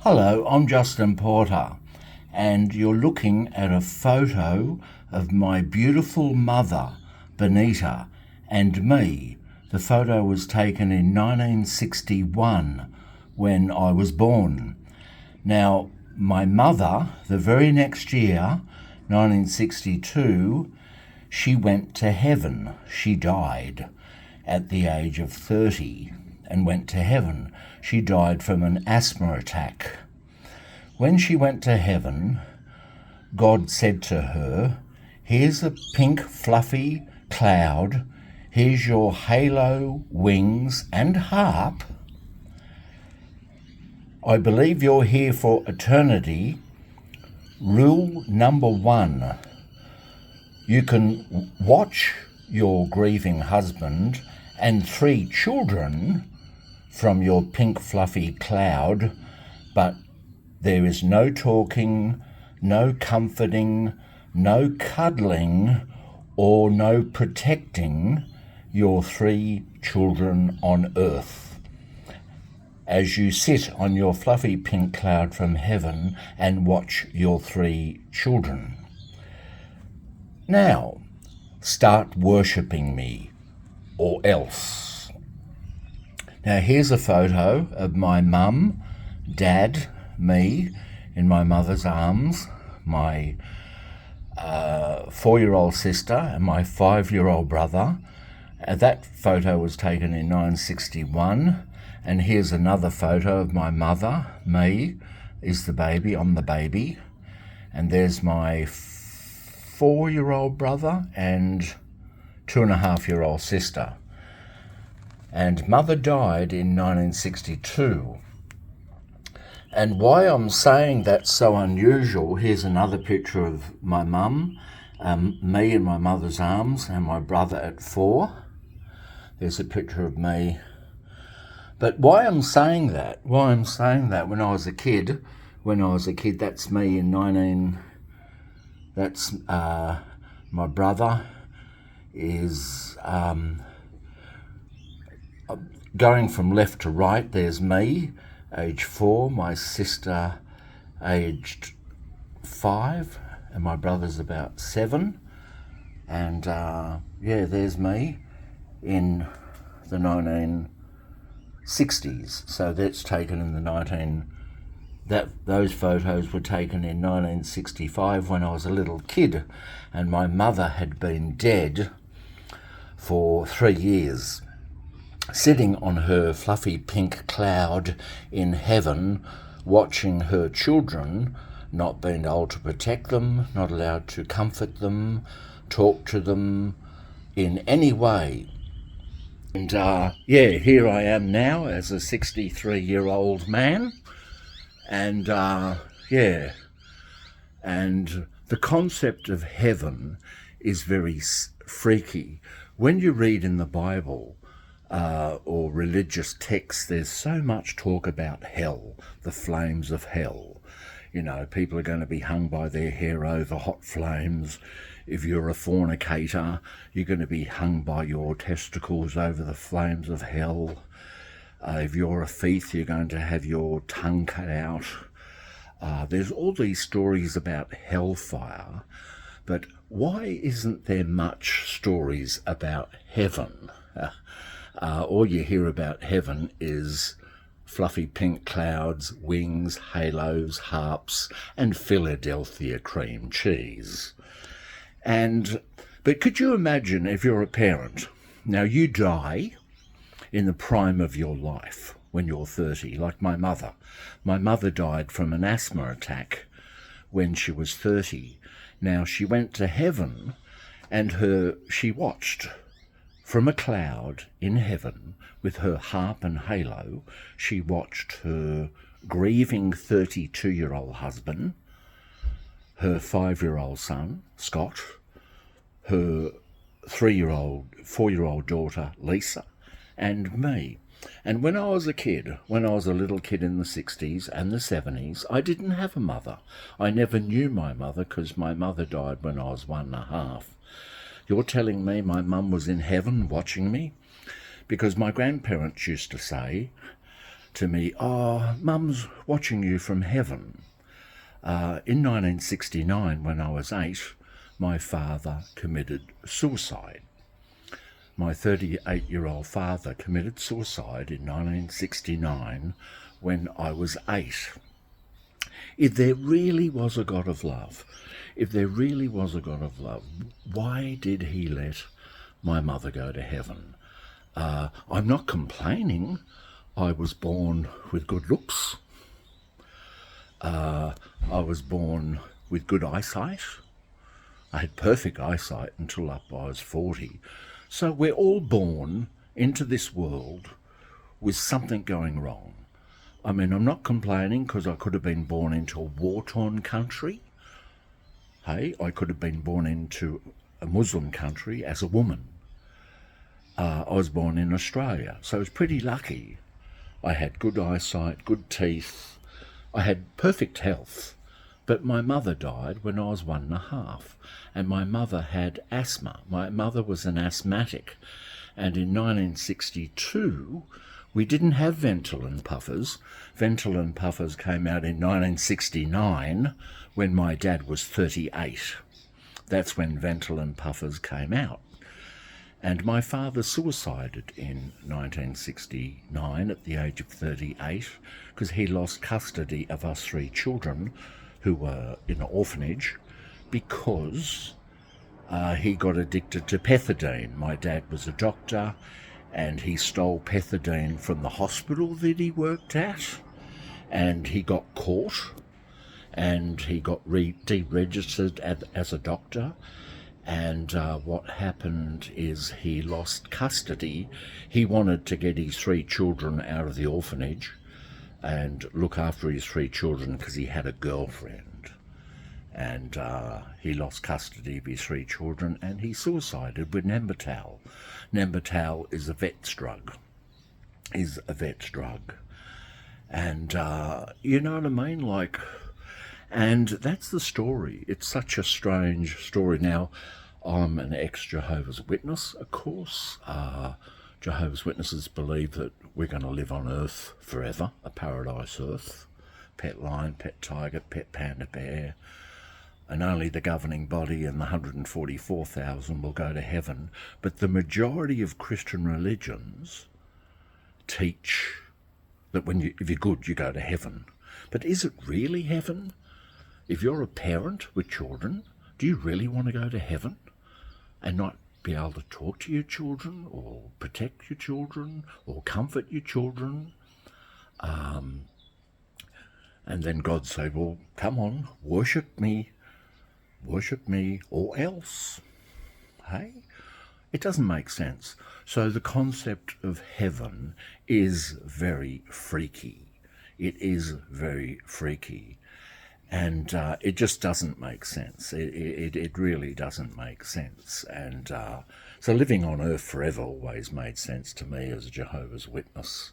Hello, I'm Justin Porter, and you're looking at a photo of my beautiful mother, Benita, and me. The photo was taken in 1961 when I was born. Now, my mother, the very next year, 1962, she went to heaven. She died at the age of 30 and went to heaven. She died from an asthma attack. When she went to heaven, God said to her, "Here's a pink fluffy cloud. Here's your halo, wings and harp. I believe you're here for eternity. Rule number 1. You can watch your grieving husband and 3 children from your pink fluffy cloud, but there is no talking, no comforting, no cuddling, or no protecting your 3 children on earth, as you sit on your fluffy pink cloud from heaven and watch your 3 children. Now, start worshipping me, or else." Now here's a photo of my mum, dad, me in my mother's arms, my 4-year-old sister and my 5-year-old brother. That photo was taken in 1961. And here's another photo of my mother, me, is the baby, I'm the baby. And there's my 4-year-old brother and 2.5-year-old sister. And mother died in 1962. And why I'm saying that's so unusual, here's another picture of my mum, me in my mother's arms, and my brother at 4. There's a picture of me. But why I'm saying that, when I was a kid, that's me in that's my brother is going from left to right. There's me, age 4, my sister aged 5, and my brother's about 7. And there's me in the 1960s. So that's taken in those photos were taken in 1965 when I was a little kid, and my mother had been dead for 3 years, sitting on her fluffy pink cloud in heaven, watching her children, not being able to protect them, not allowed to comfort them, talk to them in any way. And here I am now as a 63-year-old man. And and the concept of heaven is very freaky. When you read in the Bible or religious texts, there's so much talk about hell, the flames of hell. You know, people are going to be hung by their hair over hot flames. If you're a fornicator, you're going to be hung by your testicles over the flames of hell. If you're a thief, you're going to have your tongue cut out. There's all these stories about hellfire, but why isn't there much stories about heaven? All you hear about heaven is fluffy pink clouds, wings, halos, harps, and Philadelphia cream cheese. But could you imagine if you're a parent? Now you die in the prime of your life when you're 30, like my mother. My mother died from an asthma attack when she was 30. Now she went to heaven, and she watched from a cloud in heaven with her harp and halo. She watched her grieving 32-year-old husband, her 5-year-old son, Scott, her 4-year-old daughter, Lisa, and me. And when I was a little kid in the 60s and the 70s, I didn't have a mother. I never knew my mother because my mother died when I was 1.5. You're telling me my mum was in heaven watching me? Because my grandparents used to say to me, "Oh, Mum's watching you from heaven." In 1969, when I was 8, my father committed suicide. My 38-year-old father committed suicide in 1969 when I was 8. If there really was a God of love, why did he let my mother go to heaven? I'm not complaining. I was born with good looks. I was born with good eyesight. I had perfect eyesight until I was 40. So we're all born into this world with something going wrong. I mean, I'm not complaining because I could have been born into a war-torn country. Hey, I could have been born into a Muslim country as a woman. I was born in Australia, so I was pretty lucky. I had good eyesight, good teeth. I had perfect health. But my mother died when I was 1.5, and my mother had asthma. My mother was an asthmatic, and in 1962 we didn't have Ventolin puffers. Ventolin puffers came out in 1969 when my dad was 38. That's when Ventolin puffers came out. And my father suicided in 1969 at the age of 38 because he lost custody of us 3 children who were in an orphanage because he got addicted to pethidine. My dad was a doctor and he stole pethidine from the hospital that he worked at, and he got caught and he got deregistered as a doctor. And what happened is he lost custody. He wanted to get his 3 children out of the orphanage and look after his 3 children because he had a girlfriend. And he lost custody of his 3 children and he suicided with Nembutal. Nembutal is a vet's drug. And you know what I mean? Like, and that's the story. It's such a strange story. Now, I'm an ex-Jehovah's Witness, of course. Jehovah's Witnesses believe that we're going to live on earth forever, a paradise earth. Pet lion, pet tiger, pet panda bear. And only the governing body and the 144,000 will go to heaven. But the majority of Christian religions teach that if you're good, you go to heaven. But is it really heaven? If you're a parent with children, do you really want to go to heaven and not be able to talk to your children or protect your children or comfort your children? And then God said, well, come on, worship me or else. Hey? It doesn't make sense. So the concept of heaven is very freaky. It is very freaky. And it just doesn't make sense. It really doesn't make sense. And so living on earth forever always made sense to me as a Jehovah's Witness.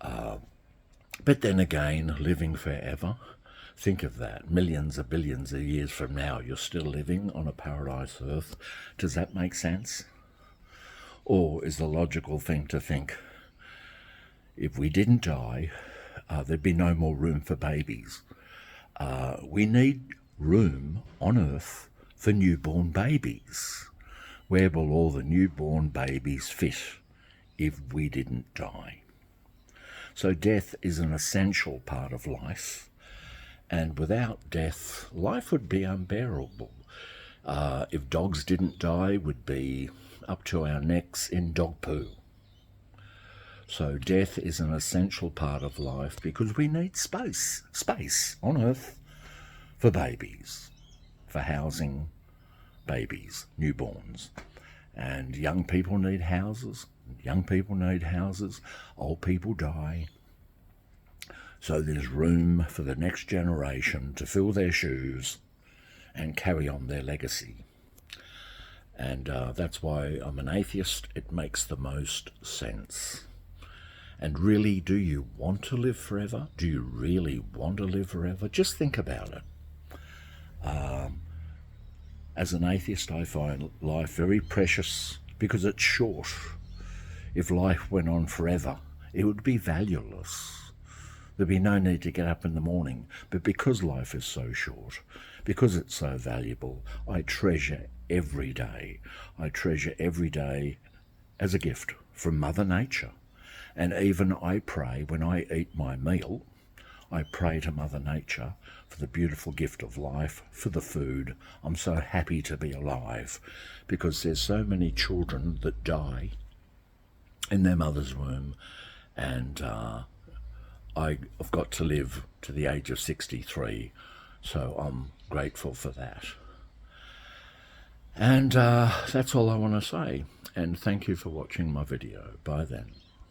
But then again, living forever, think of that. Millions of billions of years from now, you're still living on a paradise earth. Does that make sense? Or is the logical thing to think, if we didn't die, there'd be no more room for babies? We need room on earth for newborn babies. Where will all the newborn babies fit if we didn't die? So death is an essential part of life, and without death, life would be unbearable. If dogs didn't die, we'd be up to our necks in dog poo. So death is an essential part of life because we need space on earth for babies, for housing babies, newborns. And young people need houses, old people die. So there's room for the next generation to fill their shoes and carry on their legacy. And that's why I'm an atheist. It makes the most sense. And really, do you want to live forever? Do you really want to live forever? Just think about it. As an atheist, I find life very precious because it's short. If life went on forever, it would be valueless. There'd be no need to get up in the morning. But because life is so short, because it's so valuable, I treasure every day. I treasure every day as a gift from Mother Nature. And even I pray when I eat my meal, I pray to Mother Nature for the beautiful gift of life, for the food. I'm so happy to be alive because there's so many children that die in their mother's womb, and I've got to live to the age of 63, so I'm grateful for that. And that's all I want to say, and thank you for watching my video. Bye then.